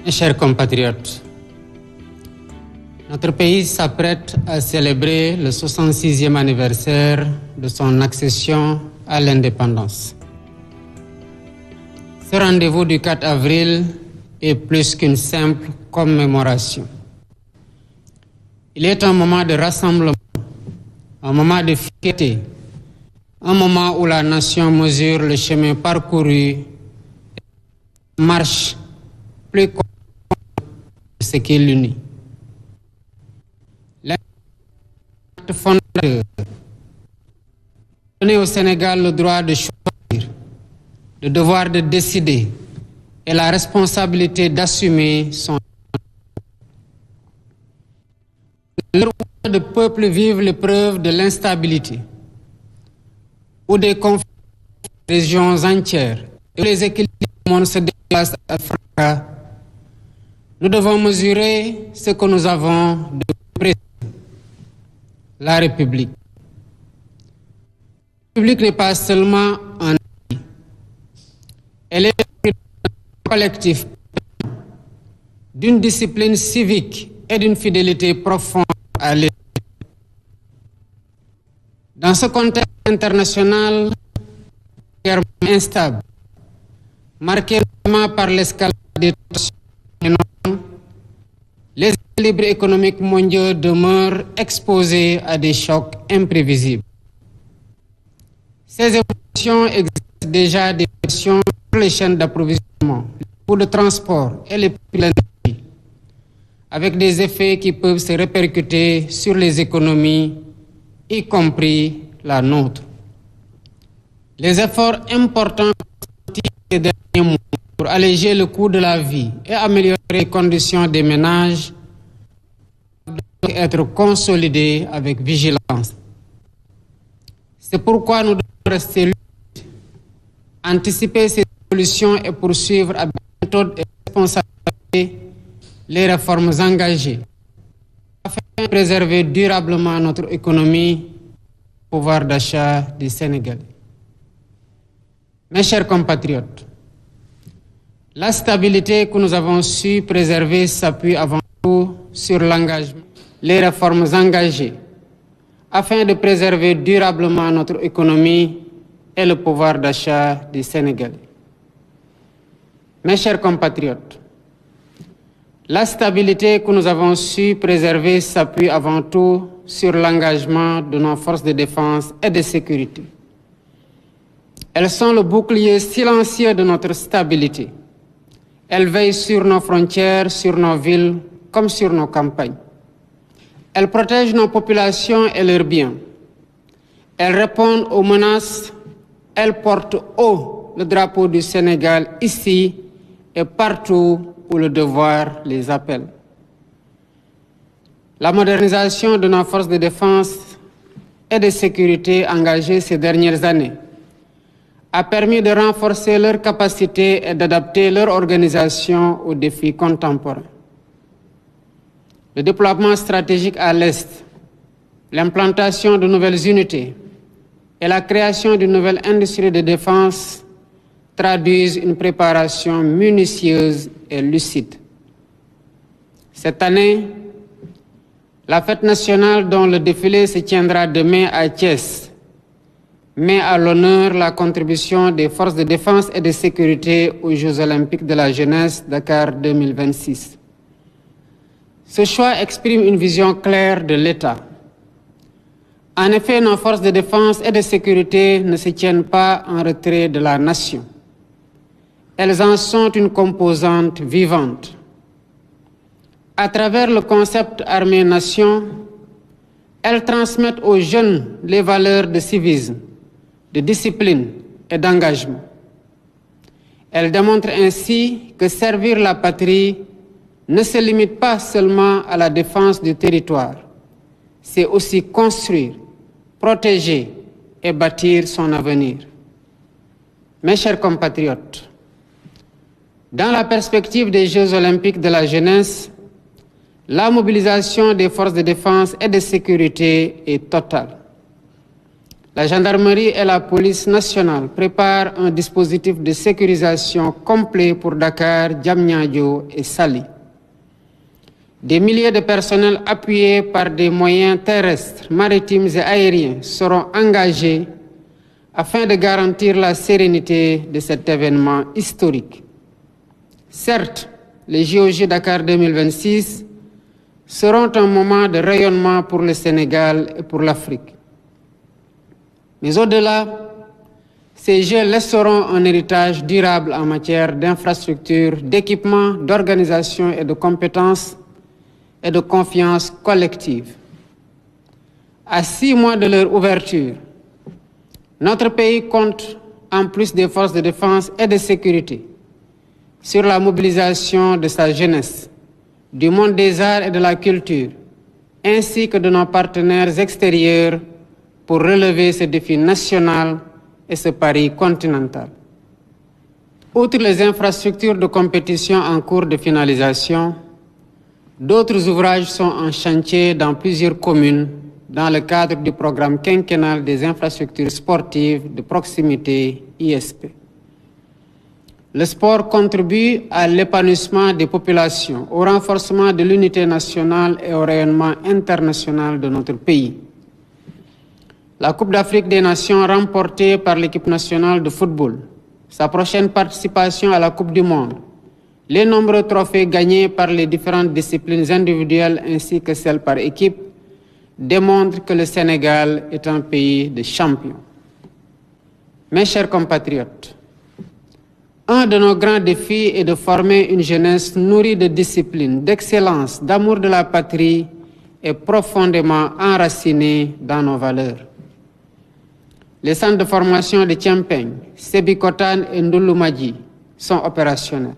Mes chers compatriotes, notre pays s'apprête à célébrer le 66e anniversaire de son accession à l'indépendance. Ce rendez-vous du 4 avril est plus qu'une simple commémoration. Il est un moment de rassemblement, un moment de fierté, un moment où la nation mesure le chemin parcouru et marche plus de ce qui l'unit. L'acte fondateur donner au Sénégal le droit de choisir, le devoir de décider et la responsabilité d'assumer son. L'heure où le peuple vive l'épreuve de l'instabilité, où des conflits de régions entières et où les équilibres du monde se déplacent à fracas, nous devons mesurer ce que nous avons de précieux. La République. La République n'est pas seulement un pays. Elle est un collectif d'une discipline civique et d'une fidélité profonde à l'État. Dans ce contexte international instable, marqué notamment par l'escalade des tensions, les équilibres économiques mondiaux demeurent exposés à des chocs imprévisibles. Ces évolutions exercent déjà des pressions sur les chaînes d'approvisionnement, les coûts de transport et les prix de l'énergie, avec des effets qui peuvent se répercuter sur les économies, y compris la nôtre. Les efforts importants ces derniers mois pour alléger le coût de la vie et améliorer les conditions des ménages doivent être consolidés avec vigilance. C'est pourquoi nous devons rester lucides, anticiper ces évolutions et poursuivre à méthode et responsabilité les réformes engagées afin de préserver durablement notre économie et le pouvoir d'achat des Sénégalais. Mes chers compatriotes, la stabilité que nous avons su préserver s'appuie avant tout sur l'engagement, les réformes engagées, afin de préserver durablement notre économie et le pouvoir d'achat des Sénégalais. Mes chers compatriotes, la stabilité que nous avons su préserver s'appuie avant tout sur l'engagement de nos forces de défense et de sécurité. Elles sont le bouclier silencieux de notre stabilité. Elles veillent sur nos frontières, sur nos villes, comme sur nos campagnes. Elles protègent nos populations et leurs biens. Elles répondent aux menaces. Elles portent haut le drapeau du Sénégal ici et partout où le devoir les appelle. La modernisation de nos forces de défense et de sécurité engagées ces dernières années a permis de renforcer leurs capacités et d'adapter leur organisation aux défis contemporains. Le déploiement stratégique à l'Est, l'implantation de nouvelles unités et la création d'une nouvelle industrie de défense traduisent une préparation minutieuse et lucide. Cette année, la fête nationale dont le défilé se tiendra demain à Thiès met à l'honneur la contribution des forces de défense et de sécurité aux Jeux olympiques de la jeunesse Dakar 2026. Ce choix exprime une vision claire de l'État. En effet, nos forces de défense et de sécurité ne se tiennent pas en retrait de la nation. Elles en sont une composante vivante. À travers le concept armée-nation, elles transmettent aux jeunes les valeurs de civisme, de discipline et d'engagement. Elles démontrent ainsi que servir la patrie ne se limite pas seulement à la défense du territoire, c'est aussi construire, protéger et bâtir son avenir. Mes chers compatriotes, dans la perspective des Jeux olympiques de la jeunesse, la mobilisation des forces de défense et de sécurité est totale. La gendarmerie et la police nationale préparent un dispositif de sécurisation complet pour Dakar, Diamniadio et Saly. Des milliers de personnels appuyés par des moyens terrestres, maritimes et aériens seront engagés afin de garantir la sérénité de cet événement historique. Certes, les JOJ Dakar 2026 seront un moment de rayonnement pour le Sénégal et pour l'Afrique. Mais au-delà, ces Jeux laisseront un héritage durable en matière d'infrastructures, d'équipements, d'organisation et de compétences et de confiance collective. À 6 mois de leur ouverture, notre pays compte, en plus des forces de défense et de sécurité, sur la mobilisation de sa jeunesse, du monde des arts et de la culture, ainsi que de nos partenaires extérieurs pour relever ce défi national et ce pari continental. Outre les infrastructures de compétition en cours de finalisation, d'autres ouvrages sont en chantier dans plusieurs communes dans le cadre du programme quinquennal des infrastructures sportives de proximité ISP. Le sport contribue à l'épanouissement des populations, au renforcement de l'unité nationale et au rayonnement international de notre pays. La Coupe d'Afrique des Nations remportée par l'équipe nationale de football, sa prochaine participation à la Coupe du Monde, les nombreux trophées gagnés par les différentes disciplines individuelles ainsi que celles par équipe démontrent que le Sénégal est un pays de champions. Mes chers compatriotes, un de nos grands défis est de former une jeunesse nourrie de discipline, d'excellence, d'amour de la patrie et profondément enracinée dans nos valeurs. Les centres de formation de Tiempeng, Sébikotane et Ndouloumadji sont opérationnels.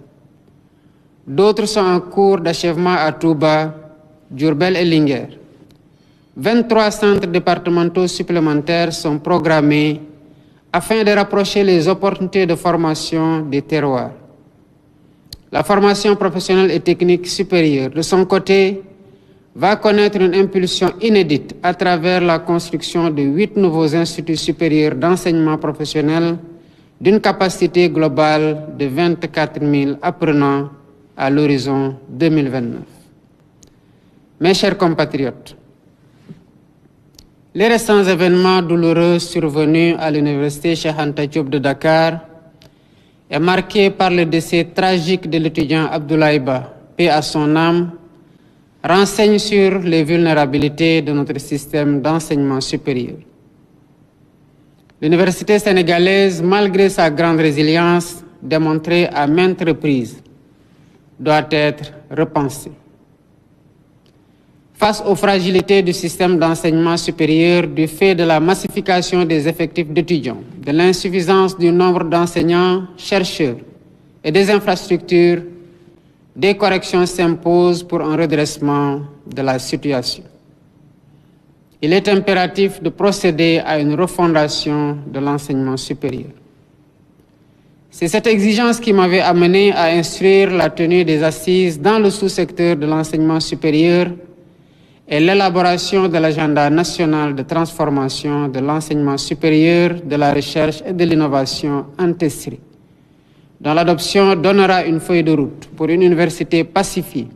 D'autres sont en cours d'achèvement à Touba, Diourbel et Linguère. 23 centres départementaux supplémentaires sont programmés afin de rapprocher les opportunités de formation des terroirs. La formation professionnelle et technique supérieure, de son côté, va connaître une impulsion inédite à travers la construction de 8 nouveaux instituts supérieurs d'enseignement professionnel d'une capacité globale de 24 000 apprenants à l'horizon 2029. Mes chers compatriotes, les récents événements douloureux survenus à l'université Cheikh Anta Diop de Dakar est marqué par le décès tragique de l'étudiant Abdoulaye Ba, paix à son âme, renseigne sur les vulnérabilités de notre système d'enseignement supérieur. L'université sénégalaise, malgré sa grande résilience démontrée à maintes reprises, doit être repensée. Face aux fragilités du système d'enseignement supérieur du fait de la massification des effectifs d'étudiants, de l'insuffisance du nombre d'enseignants, chercheurs et des infrastructures, des corrections s'imposent pour un redressement de la situation. Il est impératif de procéder à une refondation de l'enseignement supérieur. C'est cette exigence qui m'avait amené à instruire la tenue des assises dans le sous-secteur de l'enseignement supérieur et l'élaboration de l'agenda national de transformation de l'enseignement supérieur, de la recherche et de l'innovation en TESRI, dont l'adoption donnera une feuille de route pour une université pacifiée,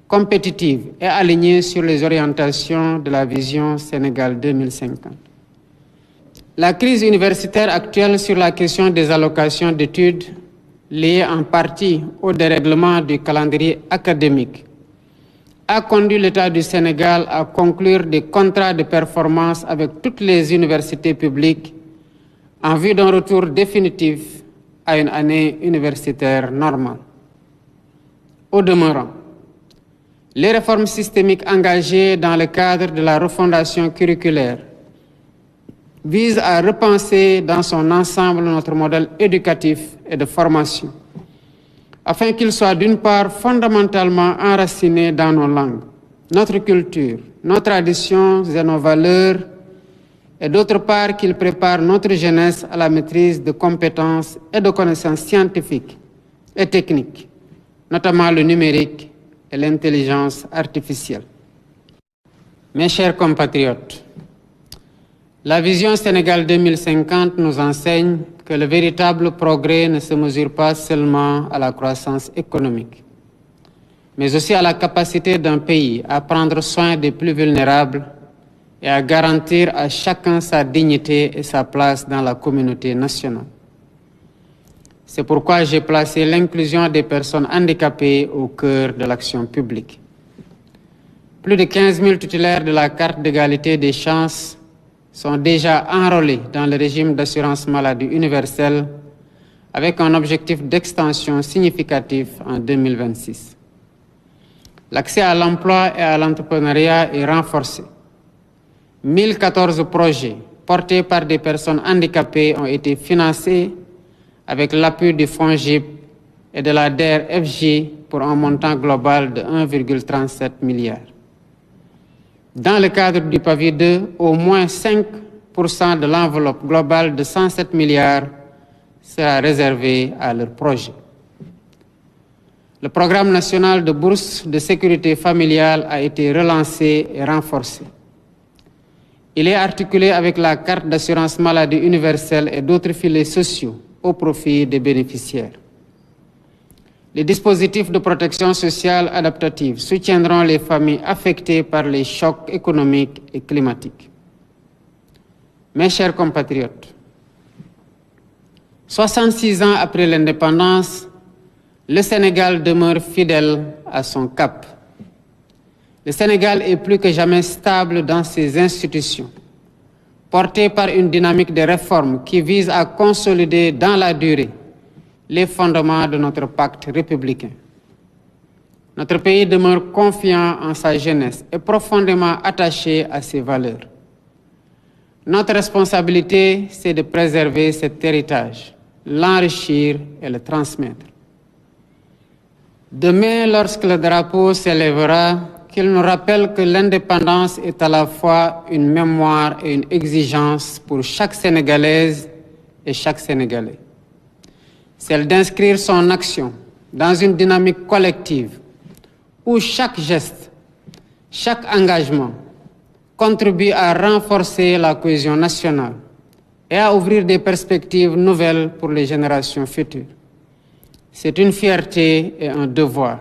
compétitive et alignée sur les orientations de la vision Sénégal 2050. La crise universitaire actuelle sur la question des allocations d'études, liée en partie au dérèglement du calendrier académique, a conduit l'État du Sénégal à conclure des contrats de performance avec toutes les universités publiques en vue d'un retour définitif à une année universitaire normale. Au demeurant, les réformes systémiques engagées dans le cadre de la refondation curriculaire visent à repenser dans son ensemble notre modèle éducatif et de formation, afin qu'il soit d'une part fondamentalement enraciné dans nos langues, notre culture, nos traditions et nos valeurs, et d'autre part qu'il prépare notre jeunesse à la maîtrise de compétences et de connaissances scientifiques et techniques, notamment le numérique et l'intelligence artificielle. Mes chers compatriotes, La vision Sénégal 2050 nous enseigne que le véritable progrès ne se mesure pas seulement à la croissance économique, mais aussi à la capacité d'un pays à prendre soin des plus vulnérables et à garantir à chacun sa dignité et sa place dans la communauté nationale. C'est pourquoi j'ai placé l'inclusion des personnes handicapées au cœur de l'action publique. Plus de 15 000 titulaires de la carte d'égalité des chances sont déjà enrôlés dans le régime d'assurance maladie universelle avec un objectif d'extension significatif en 2026. L'accès à l'emploi et à l'entrepreneuriat est renforcé. 1014 projets portés par des personnes handicapées ont été financés avec l'appui du FONGIP et de la DER/FJ pour un montant global de 1,37 milliard. Dans le cadre du PAVI 2, au moins 5% de l'enveloppe globale de 107 milliards sera réservée à leurs projets. Le programme national de bourse de sécurité familiale a été relancé et renforcé. Il est articulé avec la carte d'assurance maladie universelle et d'autres filets sociaux au profit des bénéficiaires. Les dispositifs de protection sociale adaptative soutiendront les familles affectées par les chocs économiques et climatiques. Mes chers compatriotes, 66 ans après l'indépendance, le Sénégal demeure fidèle à son cap. Le Sénégal est plus que jamais stable dans ses institutions, porté par une dynamique de réforme qui vise à consolider dans la durée les fondements de notre pacte républicain. Notre pays demeure confiant en sa jeunesse et profondément attaché à ses valeurs. Notre responsabilité, c'est de préserver cet héritage, l'enrichir et le transmettre. Demain, lorsque le drapeau s'élèvera, qu'il nous rappelle que l'indépendance est à la fois une mémoire et une exigence pour chaque Sénégalaise et chaque Sénégalais. Celle d'inscrire son action dans une dynamique collective où chaque geste, chaque engagement contribue à renforcer la cohésion nationale et à ouvrir des perspectives nouvelles pour les générations futures. C'est une fierté et un devoir.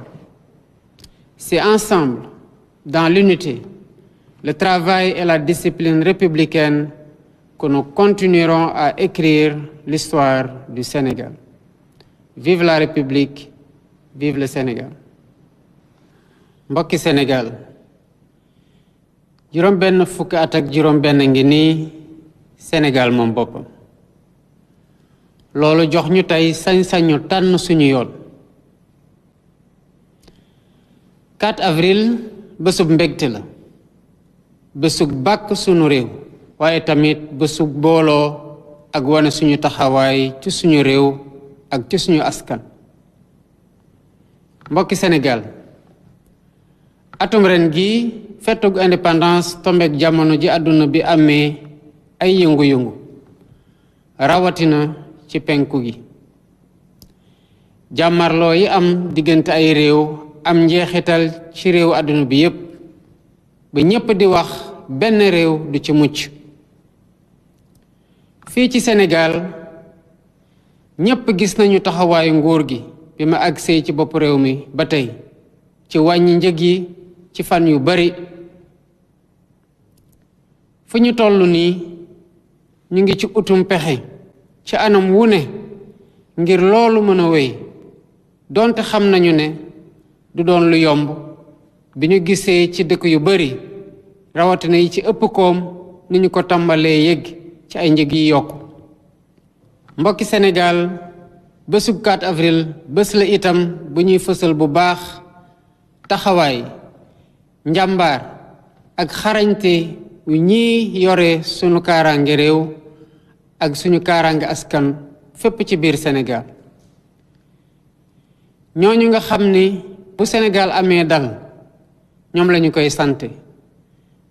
C'est ensemble, dans l'unité, le travail et la discipline républicaine que nous continuerons à écrire l'histoire du Sénégal. Vive la République, vive le Sénégal. Mbokki Sénégal, juróom benn fukki at ak juróom benn ngi nii Sénégal moom boppam. Loolu jox ñu tey sañ-sañu tànn suñu yoon. 4 avril bésub mbégte la, bésub bàkk suñu réew, waaye tamit bésub booloo ak wane suñu taxawaay ci suñu réew ak ci suñu askan. Mbokki Sénégal, atum ren gi fetug indépendance tombeek jamono ji àdduna bi amee ay yëngu-yëngu rawatina ci penku gi. Jàmmarloo yi am diggante ay réew am njeexital ci réew àdduna bi yépp ba ñépp di wax benn réew du ci mucc. Fii ci Sénégal ñépp gis nañu taxawaayu nguur gi bi ma agsee ci bopp réew mi ba tey ci wàññi njëg yi ci fan yu bari. fu ñu toll nii ñu ngi ci utum pexe ci anam wu ne ngir loolu mën a wéy donte xam nañu ne du doon lu yomb bi ñu gisee ci dëkk yu bari rawatina yi ci ëpp koom ni ñu ko tàmbalee yëg ci ay njëg yi yokku. Mbokki Sénégal, bésub 4 avril bés la itam bu ñuy fësal bu baax taxawaay njàmbaar ak xarañte yu ñii yore sunu kaaraange réew ak suñu kaaraange askan fépp ci biir Sénégal. ñooñu nga xam ni bu Sénégal amee dal ñoom lañu koy sante,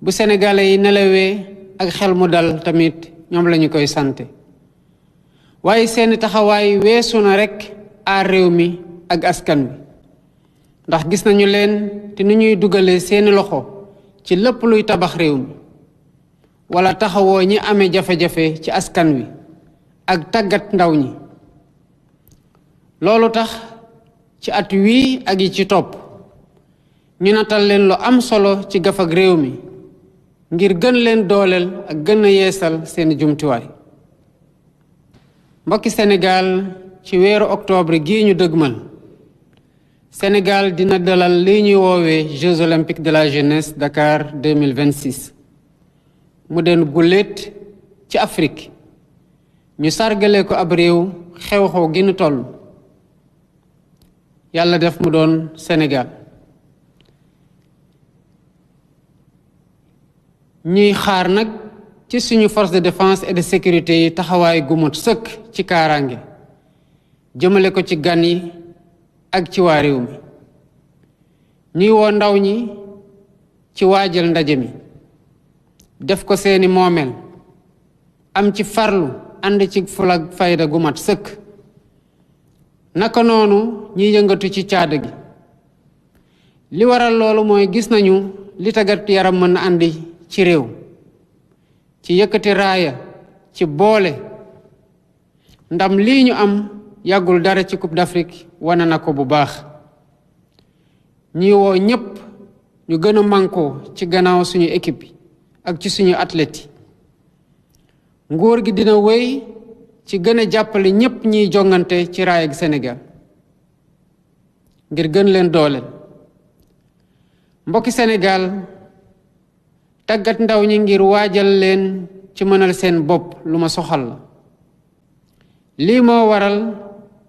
bu Sénégalais yi nelawee ak xel mu dal tamit ñoom lañu koy sante. waaye seeni taxawaay weesu na rekk aar réew mi ak askan wi, ndax gis nañu leen te ni ñuy dugalee seeni loxo ci lépp luy tabax réew mi, wala taxawoo ñi amee jafe-jafe ci askan wi ak tàggat ndaw ñi. loolu tax ci at wii ak yi ci topp ñu natal leen lu am solo ci gafag réew mi ngir gën leen dooleel ak gën a yeesal seeni jumtuwaay. mbokki Sénégal, ci weeru octobre gii ñu dëgmal Sénégal dina dalal li ñuy woowee Jeux olympiques de la jeunesse Dakar 2026 mu den guléet ci Afrique ñu sargale ko ab réew xew-xew gi ñu toll. yàlla def mu doon Sénégal. ñuy xaar nag ci suñu force de défense et de sécurité yi taxawaay gu mat sëkk ci kaaraange jëmale ko ci gan yi ak ci waa réew mi. ñuy woo ndaw ñi ci waajal ndaje mi def ko seeni moomeel am ci farlu ànd ci fulag fayda gu mat sëkk. naka noonu ñiy yëngatu ci caada gi. li waral loolu mooy gis nañu li tàggat yaram mën na àndi ci réew ci yëkkati raaya ci boole. ndam lii ñu am yàggul dara ci Coupe d'Afrique wane na ko bu baax. ñi woo ñépp ñu gën a mànkoo ci gannaaw suñu équipe yi ak ci suñu athlètes yi. nguur gi dina wéy ci gën a jàppale ñépp ñiy jongante ci raaya gi Sénégal ngir gën leen dooleel. mbokki Sénégal, tàggat ndaw ñi ngir waajal leen ci mënal seen bopp lu ma soxal la. lii moo waral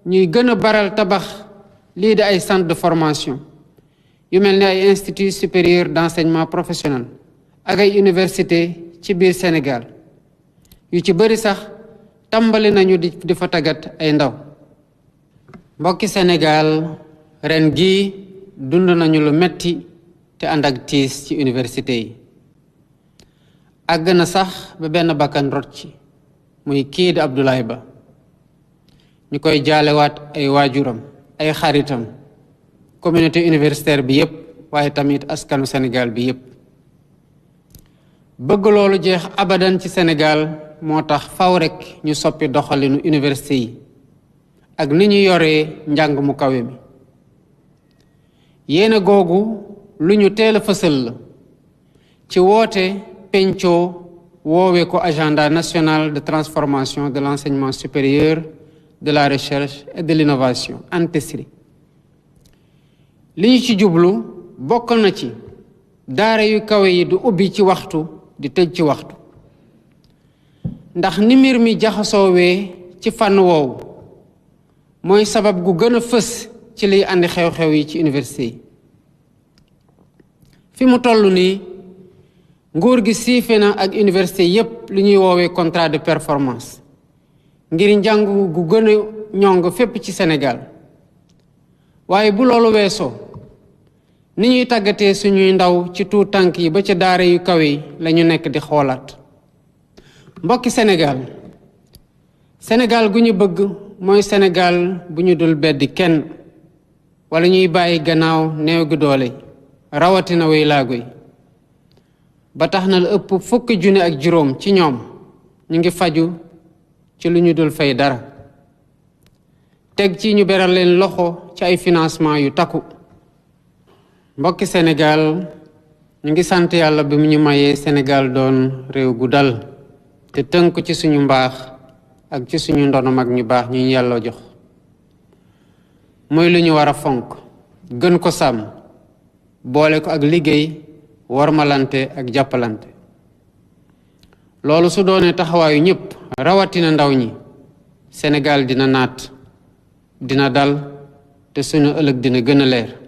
ñuy gën a baral tabax lii di ay centre de formation yu mel ni ay institut supérieur d'enseignement professionnel ak ay université ci biir Sénégal yu ci bëri sax tàmbali nañu di fa tàggat ay ndaw. mbokki Sénégal, ren gii dund nañu lu metti te ànd ak tiis ci université yi. àgg na sax ba benn bakkan rot ci muy kii di Abdoulaye Ba. ñu koy jaalewaat ay waajuram ay xaritam communauté universitaire bi yépp waaye tamit askanu Sénégal bi yépp. bëgg loolu jeex abadan ci Sénégal moo tax faw rekk ñu soppi doxalinu université yi ak ni ñu yoree njàng mu kawe mi. yéena googu lu ñu teel a fësal la ci woote pencoo woowe ko agenda national de transformation de l'enseignement supérieur, de la recherche et de l'innovation ANTESRI. li ñu ci jublu bokk na ci daara yu kawe yi du ubbi ci waxtu di tëj ci waxtu. ndax ni mbir mi jaxasoowee ci fànn woowu mooy sabab gu gën a fës ci liy andi xew-xew yi ci université yi. fi mu toll nii nguur gi siife na ak université yépp lu ñuy woowee contrat de performance ngir njàng gu gën a ñong fépp ci Sénégal. waaye bu loolu weesoo ni ñuy tàggatee suñuy ndaw ci tuut tànk yi ba ca daara yu kawe yi lañu nekk di xoolaat. mbokki Sénégal, Sénégal gu ñu bëgg mooy Sénégal bu ñu dul beddi kenn wala ñuy bàyyi gannaaw néew gi doole rawatina way laago yi. ba tax na la ëpp fukki junni ak juróom ci ñoom ñu ngi faju ci lu ñu dul fay dara. teg ci ñu beral leen loxo ci ay financement yu takku. mbokki Sénégal, ñu ngi sant yàlla bi mu ñu mayee Sénégal doon réew gu dal te tënk ci suñu mbaax ak ci suñu ndono mag ñu baax ñu yàlla jox. mooy lu ñu war a fonk gën ko sàmm boole ko ak liggéey warmalante ak jàppalante. loolu su doonee taxawaayu ñépp rawatina ndaw ñi, Sénégal dina naat dina dal te suñu ëllëg dina gën a leer.